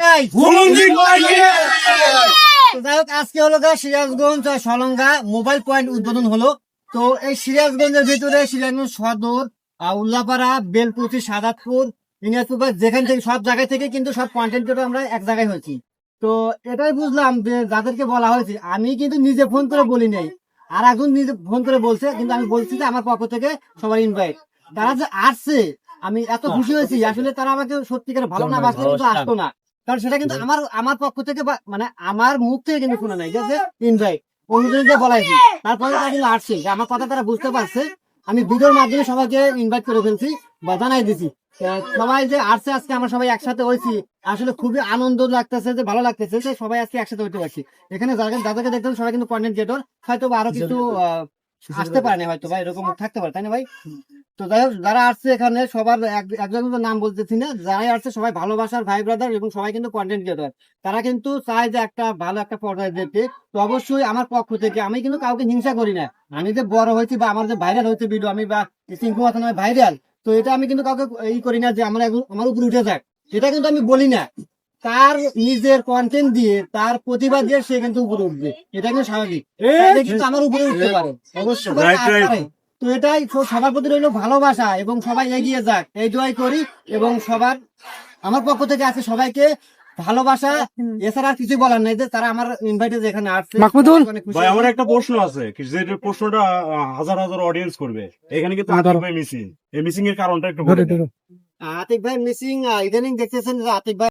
যাই হোক, আজকে হলো সিরাজগঞ্জ সলঙ্গা মোবাইল পয়েন্ট উদ্বোধন হলো। তো এই সিরাজগঞ্জের ভিতরে সিরাজগঞ্জ সদর, উল্লাপাড়া, বেলকুচি, সাদাতপুর, ইনাজপুর, যেখান থেকে সব জায়গা থেকে কিন্তু সব কন্টেন্ট আমরা এক জায়গায় হয়েছি। তো এটাই বুঝলাম যে যাদেরকে বলা হয়েছে, আমি কিন্তু নিজে ফোন করে বলি নাই, আর একজন নিজে ফোন করে বলছে, কিন্তু আমি বলছি যে আমার পক্ষ থেকে সবাই ইনভাইট। তারা যে আসছে আমি এত খুশি হয়েছি, আসলে তারা আমাকে সত্যিকার ভালো না বাসলে কিন্তু আসতো না। কারণ সেটা কিন্তু আমার পক্ষ থেকে মানে আমার মুখ থেকে কিন্তু শোনা নাই যে ইনভাইট অনুযায়ী বলাইছি। তারপরে তারা কিন্তু আসছে, যে আমার কথা তারা বুঝতে পারছে। আমি ভিডিওর মাধ্যমে সবাইকে ইনভাইট করে ফেলছি বা জানাই দিছি। সবাই যে আসছে, আজকে আমরা সবাই একসাথে হয়েছি, আসলে খুবই আনন্দ লাগতেছে, যে ভালো লাগতেছে যে সবাই আজকে একসাথে হইতে পারছি। এখানে যাদেরকে দেখতেন সবাই কিন্তু কন্টেন্ট ক্রিয়েটর, হয়তো আরো কিছু আসতে পারে না, হয়তো বা এরকম থাকতে পারে, তাই না ভাই? তো যাই হোক, যারা আসছে এখানে সবার একজন নাম বলতেছি না, যারাই আসছে সবাই ভালোবাসার ভাই ব্রাদার, এবং সবাই কিন্তু কন্টেন্ট ক্রিয়েটর। তারা কিন্তু চায় যে একটা ভালো একটা পর্যায়ে যেতে। তো অবশ্যই আমার পক্ষ থেকে আমি কিন্তু কাউকে হিংসা করি না। আমি যে বড় হয়েছি বা আমার যে ভাইরাল হয়েছে ভিডিও, আমি বা সিংহ ভাইরাল, তো এটা আমি কিন্তু কাউকে ই করি না যে আমার উপরে উঠে যাক, এটা কিন্তু আমি বলি না। তার নিজের কন্টেন্ট দিয়ে, তার প্রতিভা দিয়ে সে কিন্তু উপরে উঠবে, এটা কিন্তু স্বাভাবিক। কিন্তু আমার উপরে উঠতে পারে অবশ্যই। তো এটাই সবার প্রতি রইল ভালোবাসা, এবং সবাই এগিয়ে যাক এই দোয়াই করি। এবং সবার আমার পক্ষ থেকে আছে সবাইকে ভালোবাসা, এছাড়া আর কিছু বলার নাই। যে তারা আমার ইনভাইটে যেখানে আসছে। ভাই আমার একটা প্রশ্ন আছে, যে প্রশ্নটা হাজার হাজার অডিয়েন্স করবে। এখানে কিন্তু আতিক ভাই মিসিং, এই মিসিং এর কারণটা একটু বলে দিন। আতিক ভাই মিসিং, ইদানিং দেখতেছেন যে আতিক ভাই